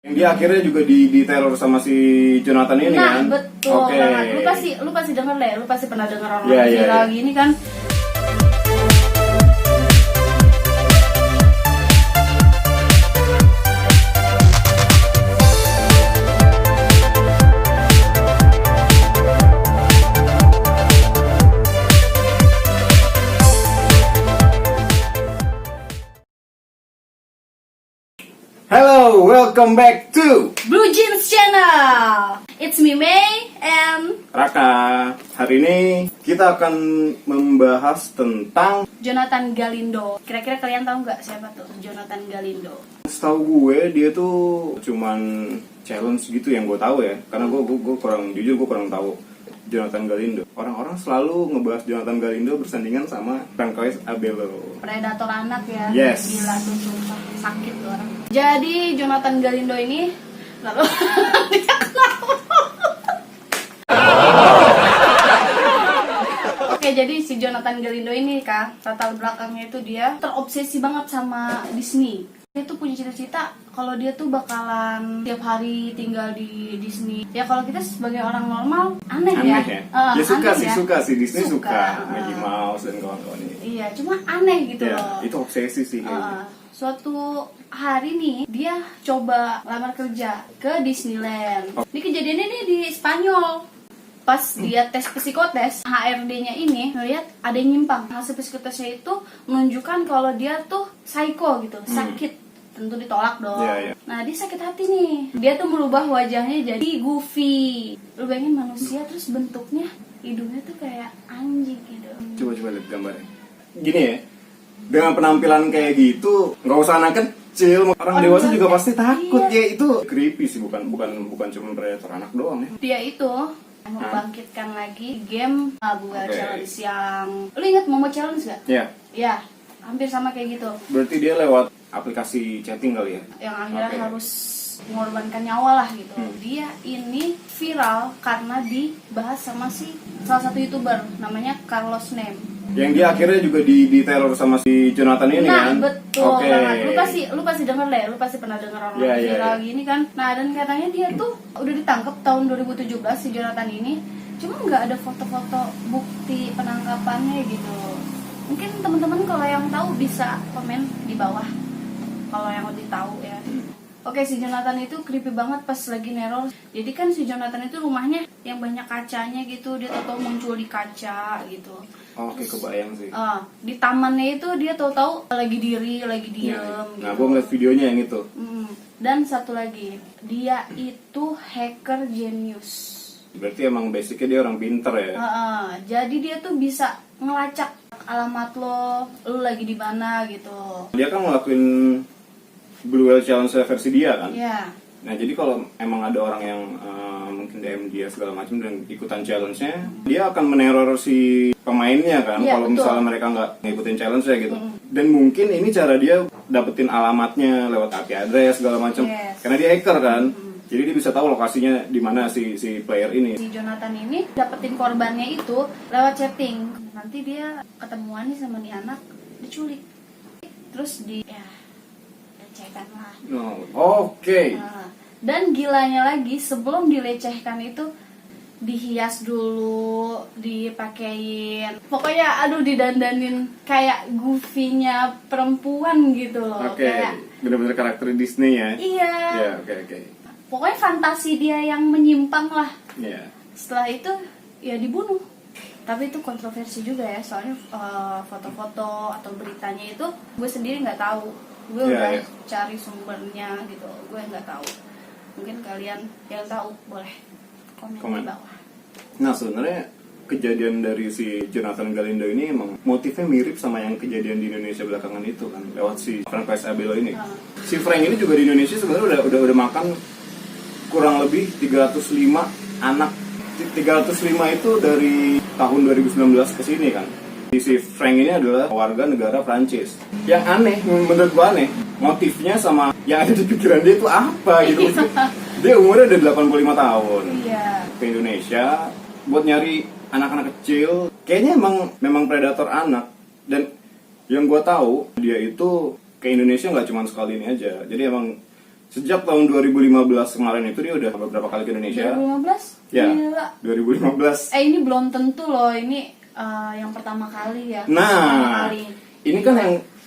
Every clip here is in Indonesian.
Dia akhirnya juga di teror sama si Jonathan ini nah, kan? Betul Oke. banget. Lu pasti denger deh, lu pasti pernah denger orang Iya, viral iya. gini kan. Hello, welcome back to Blue Jeans Channel. It's me May and Raka. Hari ini kita akan membahas tentang, Jonathan Galindo. Kira-kira kalian tahu nggak siapa tuh Jonathan Galindo? setahu gue dia tuh cuman challenge gitu yang gue tahu ya. Karena gue kurang tahu Jonathan Galindo. Orang-orang selalu ngebahas Jonathan Galindo bersandingan sama Francois Abelo. Predator anak ya. Yes. Gila tuh, sumpah. Sakit tuh orang. Jadi Jonathan Galindo ini lalu dia kenapa? Oke, jadi si Jonathan Galindo ini kan latar belakangnya itu dia terobsesi banget sama Disney. Dia tuh punya cita-cita kalau dia tuh bakalan tiap hari tinggal di Disney. Ya kalau kita sebagai orang normal aneh ya. Dia suka aneh sih, ya. suka sih Disney suka. Suka. Mickey Mouse dan kawan-kawan ini. Iya, cuma aneh gitu Ya, loh. itu obsesi sih kayaknya. Suatu hari nih dia coba lamar kerja ke Disneyland. Ini kejadiannya nih di Spanyol. Pas dia tes psikotes, HRD-nya ini ngeliat ada yang nyimpang. Hasil psikotesnya itu menunjukkan kalau dia tuh psycho gitu, sakit. Tentu ditolak dong. Iya, iya. Nah, dia sakit hati nih. Dia tuh merubah wajahnya jadi Goofy. Lu bayangin manusia terus bentuknya hidungnya tuh kayak anjing gitu. Coba lihat gambarnya. Gini ya, dengan penampilan kayak gitu, nggak usah anak kecil, orang dewasa juga pasti takut. Iya. Ya itu creepy sih, bukan cuma predator anak doang ya. Dia itu membangkitkan lagi game Bugal Oke. Challenge yang lu ingat Momo Challenge gak? Ya, Ya, hampir sama kayak gitu. berarti dia lewat aplikasi chatting kali ya. Yang akhirnya Oke. harus mengorbankan nyawa lah gitu. Dia ini viral karena dibahas sama salah satu YouTuber namanya Carlos Nem. Yang dia akhirnya juga di teror sama si Jonathan ini Nah, kan. betul Oke. banget. Lu pasti denger deh, lu pasti pernah denger orang Iya, viral iya. gini kan. Nah, dan katanya dia tuh udah ditangkap tahun 2017 si Jonathan ini. Cuma nggak ada foto-foto bukti penangkapannya gitu. Mungkin teman-teman kalau yang tahu bisa komen di bawah. Kalau yang lebih tahu ya. Oke, si Jonathan itu creepy banget pas lagi neror. Jadi kan si Jonathan itu rumahnya yang banyak kacanya gitu. Dia tahu muncul di kaca gitu. Oke, kebayang sih. Di tamannya itu dia tahu-tahu lagi diri, lagi diem Ya. gitu. Nah, gue ngeliat videonya yang itu. Dan satu lagi, dia itu hacker genius. Berarti emang basicnya dia orang pinter ya. Jadi dia tuh bisa ngelacak alamat lu lagi di mana gitu. Dia kan ngelakuin Blue Whale Challenge versi dia kan. Iya. Nah jadi kalau emang ada orang yang mungkin DM dia segala macam dan ikutan challenge-nya, dia akan meneror si pemainnya kan. Iya, Kalau betul. misalnya mereka nggak ngikutin challenge-nya gitu. Dan mungkin ini cara dia dapetin alamatnya lewat IP address segala macam. Yes. Karena dia hacker kan. Jadi dia bisa tahu lokasinya di mana si player ini. Si Jonathan ini dapetin korbannya itu lewat chatting. Nanti dia ketemuan nih sama nih anak, diculik. Terus lecehkan lah. Oke. Dan gilanya lagi, sebelum dilecehkan itu dihias dulu, dipakein, pokoknya didandanin kayak Goofy-nya perempuan gitu loh. Oke. Kayak, Bener-bener karakter Disney ya. iya. Ya, oke. Pokoknya fantasi dia yang menyimpang lah. Ya. Setelah itu ya dibunuh. Tapi itu kontroversi juga ya, soalnya foto-foto atau beritanya itu gue sendiri nggak tahu. Gue Iya, udah iya. cari sumbernya gitu, gue nggak tahu. Mungkin kalian yang tahu boleh komen. Di bawah. Nah sebenarnya kejadian dari si Jonathan Galindo ini emang motifnya mirip sama yang kejadian di Indonesia belakangan itu kan, lewat si Francois Abelo ini. Si Frank ini juga di Indonesia sebenarnya udah makan kurang lebih 305 anak. 305 itu dari tahun 2019 ke sini kan. Si Frank ini adalah warga negara Prancis. Yang aneh, menurut gua aneh, motifnya sama yang ada di pikiran dia itu apa gitu. Dia umurnya udah 85 tahun. Iya. Ke Indonesia buat nyari anak-anak kecil. Kayaknya memang predator anak. Dan yang gua tahu dia itu ke Indonesia nggak cuma sekali ini aja. Jadi emang Sejak tahun 2015 kemarin itu dia udah beberapa kali ke Indonesia. 2015? Ya, Gila. 2015. Ini belum tentu loh, ini yang pertama kali ya. Nah, Pertama kali. ini kan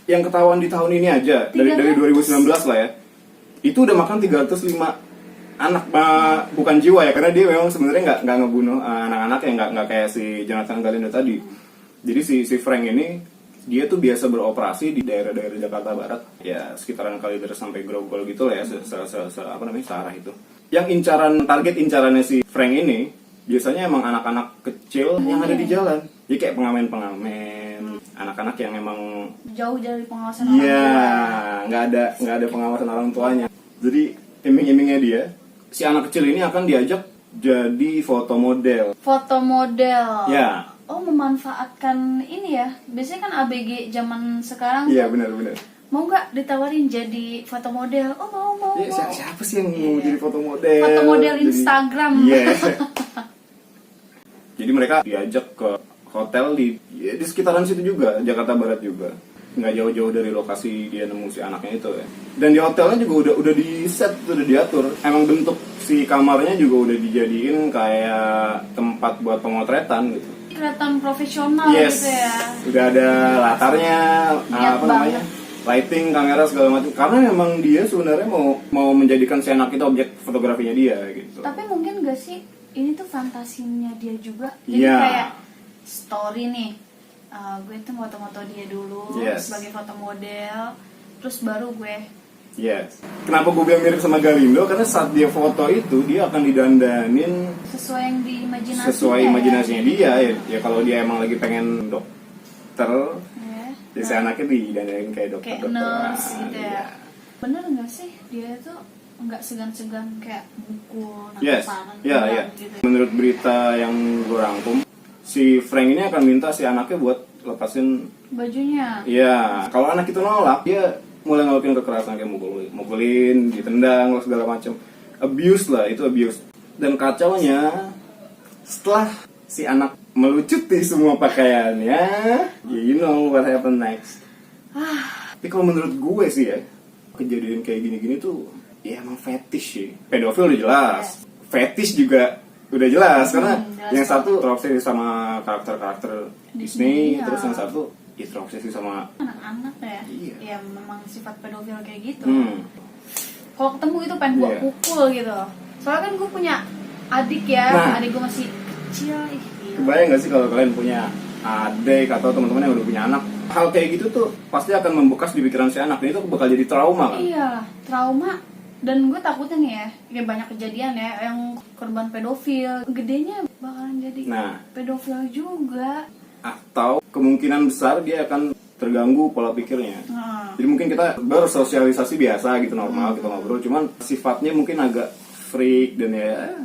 yang ketahuan di tahun ini aja, dari 2019 lah ya. Itu udah makan 305 anak, bukan jiwa ya, karena dia memang sebenarnya nggak ngebunuh anak-anak yang nggak kayak si Jonathan Galindo tadi. Jadi si Frank ini dia tuh biasa beroperasi di daerah-daerah Jakarta Barat, ya sekitaran Kalideres sampai Grogol gitu lah ya, searah itu. Yang target incarannya si Frank ini biasanya emang anak-anak kecil yang ada di jalan, jadi kayak pengamen-pengamen, anak-anak yang emang jauh dari pengawasan orang tua. Iya, nggak ada pengawasan orang tuanya. Jadi iming-imingnya dia, si anak kecil ini akan diajak jadi foto model. Foto model. Ya. Oh, memanfaatkan ini ya. Biasanya kan ABG zaman sekarang. Iya, benar-benar. Mau nggak ditawarin jadi foto model? Oh, mau. Ya, siapa sih yang mau jadi foto model? Foto model Instagram. Iya. Jadi mereka diajak ke hotel di sekitaran situ juga, Jakarta Barat juga. Nggak jauh-jauh dari lokasi dia nemu si anaknya itu ya. Dan di hotelnya juga udah di set, udah diatur. Emang bentuk si kamarnya juga udah dijadiin kayak tempat buat pemotretan gitu. Kelihatan profesional Yes. gitu ya. Udah ada latarnya, Niat banget. lighting, kamera segala macam. Karena memang dia sebenarnya mau menjadikan si anak itu objek fotografinya dia gitu. Tapi mungkin gak sih ini tuh fantasinya dia juga. Jadi Iya. kayak story nih. Gue tuh foto-foto dia dulu Yes. sebagai foto model. Terus baru gue Yes. Kenapa gue bilang mirip sama Galindo? Karena saat dia foto itu dia akan didandanin sesuai yang diimajinasinya. sesuai imajinasinya dia. Ya kalau dia emang lagi pengen dokter, Ya. si anaknya didandanin kayak dokter. Kayak nurse gitu ya. Iya. Bener nggak sih dia tuh nggak segan-segan kayak mukul, Yes, nangkep ya. gitu. Menurut berita yang gue rangkum, si Frank ini akan minta si anaknya buat lepasin. Bajunya. Iya, kalau anak itu nolak, dia mulai ngelakuin kekerasan kayak mukulin, ditendang, segala macam. Abuse lah, itu abuse. Dan kacaunya, setelah si anak melucuti semua pakaiannya, you know what happened next. Tapi kalau menurut gue sih ya, kejadian kayak gini-gini tuh, ya emang fetish sih. Pedofil udah jelas, fetish juga udah jelas, karena jelas yang satu terobsesi sama karakter-karakter Disney, Disney, terus ya. yang satu ya terobsesi sama Anak-anak ya. Iya. Ya memang sifat pedofil kayak gitu. Kalau ketemu itu pengen gue Iya. pukul gitu. Soalnya kan gue punya adik ya, Nah. adik gue masih kecil. Gila. Kebayang gak sih kalau kalian punya adik atau teman-teman yang udah punya anak, hal kayak gitu tuh pasti akan membekas di pikiran si anak, dan itu bakal jadi trauma kan? Iya, trauma. Dan gue takutnya nih ya, kayak banyak kejadian ya yang korban pedofil, gedenya bakalan jadi pedofil juga. Atau kemungkinan besar dia akan terganggu pola pikirnya. Jadi mungkin kita bersosialisasi biasa gitu, normal, kita ngobrol, cuman sifatnya mungkin agak freak dan ya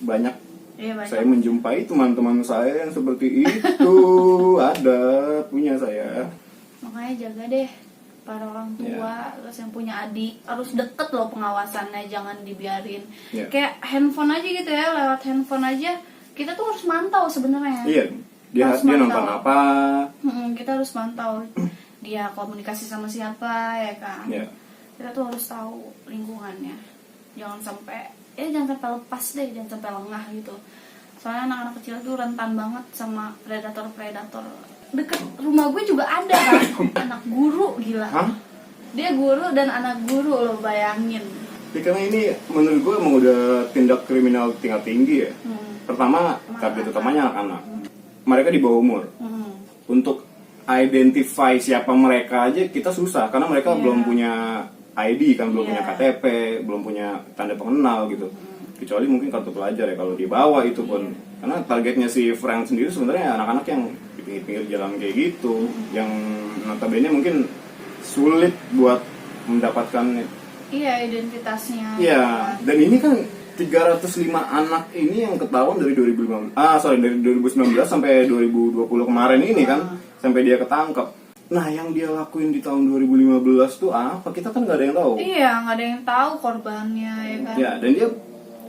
banyak. Iya, banyak. Saya menjumpai teman-teman saya yang seperti itu. Ada, punya saya. Makanya jaga deh para orang tua, terus yang punya adik harus deket loh pengawasannya, jangan dibiarin. Kayak handphone aja gitu ya, lewat handphone aja kita tuh harus mantau sebenarnya. Iya, dia nonton apa? Kita harus mantau dia komunikasi sama siapa ya kan. Kita tuh harus tahu lingkungannya. Jangan sampai lepas deh, jangan sampai lengah gitu. Soalnya anak-anak kecil tuh rentan banget sama predator-predator. Deket rumah gue juga ada kan, anak guru, gila. Dia guru dan anak guru, lo bayangin. Ya, karena ini menurut gue emang udah tindak kriminal tingkat tinggi ya. Pertama, target utamanya anak-anak. Mereka di bawah umur. Untuk identify siapa mereka aja kita susah, karena mereka belum punya ID kan, belum punya KTP, belum punya tanda pengenal gitu. Kecuali mungkin kartu pelajar ya kalau dibawa itu pun. Karena targetnya si Frank sendiri sebenarnya anak-anak yang di pinggir-pinggir jalan kayak gitu, yang notabene mungkin sulit buat mendapatkan identitasnya. Iya, dan ini kan 305 anak ini yang ketahuan dari 2019 sampai 2020 kemarin ini kan, sampai dia ketangkep. Nah, yang dia lakuin di tahun 2015 tuh apa? Kita kan nggak ada yang tahu. Iya, nggak ada yang tahu korbannya ya kan. Ya, dan dia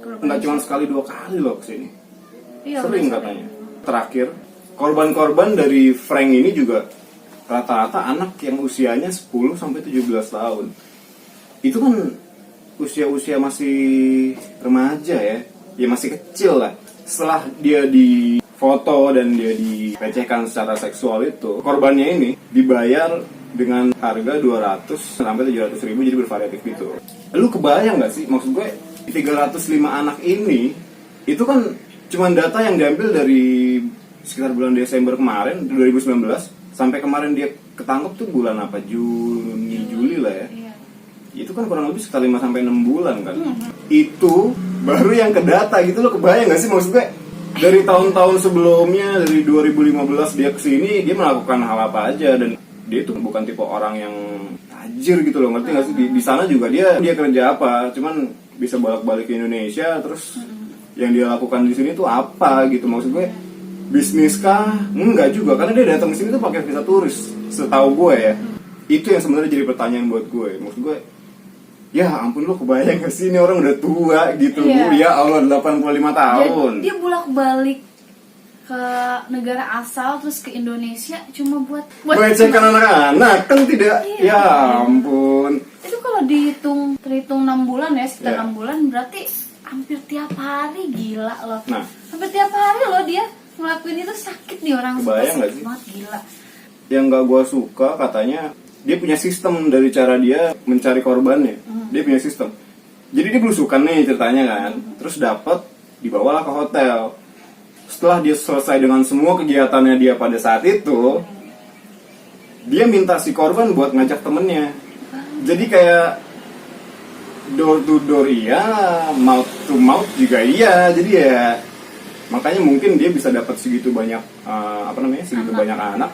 nggak cuma sekali 2 kali loh kesini. Sering katanya. Terakhir, korban-korban dari Frank ini juga rata-rata anak yang usianya 10 sampai 17 tahun. Itu kan usia-usia masih remaja ya masih kecil lah. Setelah dia difoto dan dia dilecehkan secara seksual itu, korbannya ini dibayar dengan harga 200 sampai 700 ribu, jadi bervariatif gitu. Lu kebayang nggak sih, maksud gue 305 anak ini itu kan cuman data yang diambil dari sekitar bulan Desember kemarin 2019 sampai kemarin dia ketangkep tuh bulan apa, Juni Juli lah ya. Itu kan kurang lebih sekitar 5 sampai 6 bulan kan. Itu baru yang ke data gitu, lo kebayang gak sih, maksud gue dari tahun-tahun sebelumnya, dari 2015 dia kesini, dia melakukan hal apa aja, dan dia itu bukan tipe orang yang tajir gitu loh, ngerti gak sih? Di sana juga dia kerja apa, cuman bisa bolak-balik ke Indonesia, terus yang dia lakukan di sini tuh apa gitu, maksud gue bisnis kah? Enggak juga, karena dia datang ke sini tuh pakai visa turis, setahu gue ya. Itu yang sebenarnya jadi pertanyaan buat gue, maksud gue, ya ampun, lo kebayang gak sih ini orang udah tua gitu. Ya Allah, 85 tahun. Dia bolak-balik ke negara asal terus ke Indonesia cuma buat melecehkan anak-anak kan tidak. Ya ampun. Itu kalau terhitung 6 bulan ya, sekitar 6 bulan, berarti hampir tiap hari. Gila loh. Nah, hampir tiap hari loh dia ngelakuin itu. Sakit nih orang. Kebayang gak sih? Banget, gila. Yang gak gue suka katanya, dia punya sistem dari cara dia mencari korbannya. Dia punya sistem. Jadi dia belusukan nih ceritanya kan. Terus dapat, dibawalah ke hotel. Setelah dia selesai dengan semua kegiatannya dia pada saat itu, dia minta si korban buat ngajak temennya. Jadi kayak door to door iya, mouth to mouth juga iya. Jadi ya makanya mungkin dia bisa dapat segitu banyak banyak anak.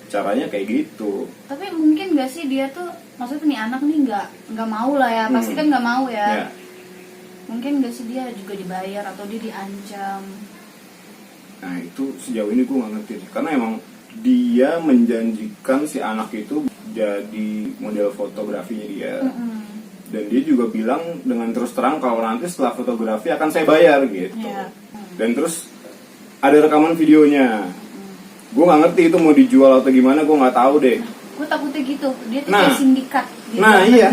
Caranya kayak gitu. Tapi mungkin gak sih dia tuh, maksudnya nih anak nih nggak mau lah ya, pasti kan nggak mau ya. Mungkin gak sih dia juga dibayar atau dia diancam. Nah itu sejauh ini gue nggak ngerti, karena emang dia menjanjikan si anak itu jadi model fotografinya dia. Dan dia juga bilang dengan terus terang kalau nanti setelah fotografi akan saya bayar gitu. Dan terus ada rekaman videonya. Gue nggak ngerti itu mau dijual atau gimana, gue nggak tahu deh. Gue takutnya gitu, dia tuh kayak sindikat. Iya.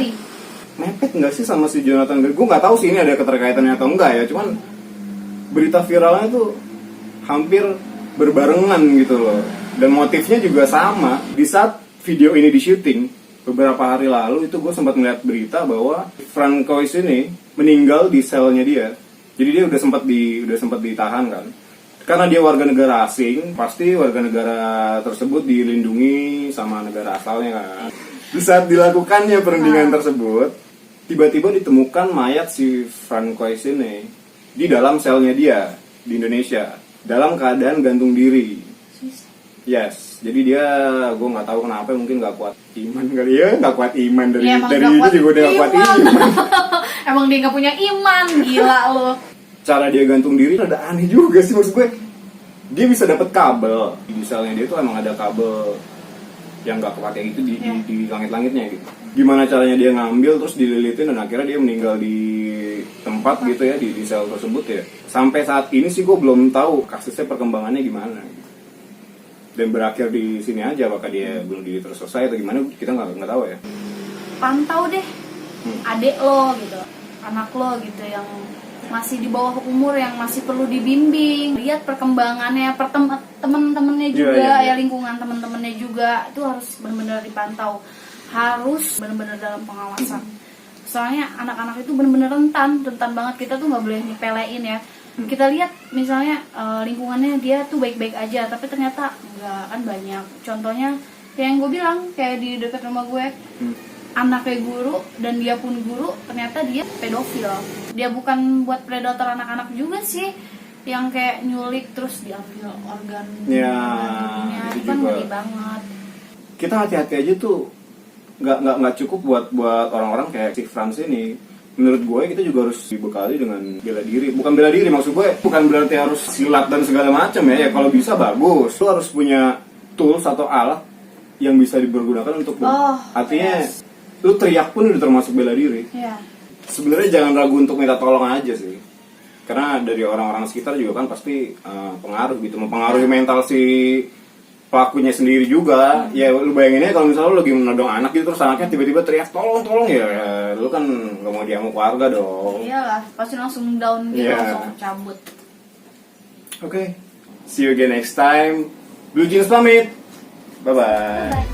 Mepet nggak sih sama si Jonathan Galindo? Gue nggak tahu sih ini ada keterkaitannya atau enggak ya. Cuman berita viralnya tuh hampir berbarengan gitu loh. Dan motifnya juga sama. Di saat video ini di syuting beberapa hari lalu itu gue sempat melihat berita bahwa Francois ini meninggal di selnya dia. Jadi dia udah sempat ditahan kan. Karena dia warga negara asing, pasti warga negara tersebut dilindungi sama negara asalnya kan. Di saat dilakukannya perundingan tersebut, tiba-tiba ditemukan mayat si Francois ini di dalam selnya dia di Indonesia dalam keadaan gantung diri. Yes, jadi dia, gue nggak tahu kenapa, mungkin nggak kuat iman kali ya, nggak kuat iman dari itu juga udah nggak kuat iman. Emang dia nggak punya iman, gila lo. Cara dia gantung diri ada aneh juga sih, maksud gue. Dia bisa dapat kabel, misalnya dia tuh emang ada kabel yang nggak kepake gitu di langit-langitnya gitu. Gimana caranya dia ngambil terus dililitin dan akhirnya dia meninggal di tempat gitu ya, di sel tersebut ya. Sampai saat ini sih gue belum tahu kasusnya perkembangannya gimana. Dan berakhir di sini aja, apakah dia belum terus selesai atau gimana, kita nggak tahu ya. Pantau deh adik lo gitu, anak lo gitu yang masih di bawah umur, yang masih perlu dibimbing, lihat perkembangannya, temen-temennya juga, ya lingkungan temen-temennya juga, itu harus benar-benar dipantau, harus benar-benar dalam pengawasan. Soalnya anak-anak itu benar-benar rentan banget, kita tuh nggak boleh nyepelein ya. Kita lihat misalnya lingkungannya dia tuh baik-baik aja, tapi ternyata nggak, kan banyak. Contohnya kayak yang gue bilang, kayak di dekat rumah gue, anaknya guru dan dia pun guru, ternyata dia pedofil. Dia bukan buat predator anak-anak juga sih, yang kayak nyulik terus diambil organ tubuhnya, itu kan ngeri banget. Kita hati-hati aja tuh, nggak cukup buat orang-orang kayak si Franz ini. Menurut gue kita juga harus dibekali dengan bela diri. Bukan bela diri, maksud gue bukan berarti harus silat dan segala macam ya. Kalau bisa bagus. Lu harus punya tools atau alat yang bisa dipergunakan untuk artinya lu teriak pun udah termasuk bela diri. Sebenarnya jangan ragu untuk minta tolong aja sih. Karena dari orang-orang sekitar juga kan pasti pengaruh gitu, mempengaruhi mental si pelakunya sendiri juga. Ya lu bayanginnya kalau misalnya lu lagi menodong anak gitu, terus anaknya tiba-tiba teriak tolong ya lu kan nggak mau diamuk warga dong. Iyalah, pasti langsung down gitu, Iya. langsung cabut. Oke, see you again next time. Blue Jeans pamit. Bye-bye. Bye.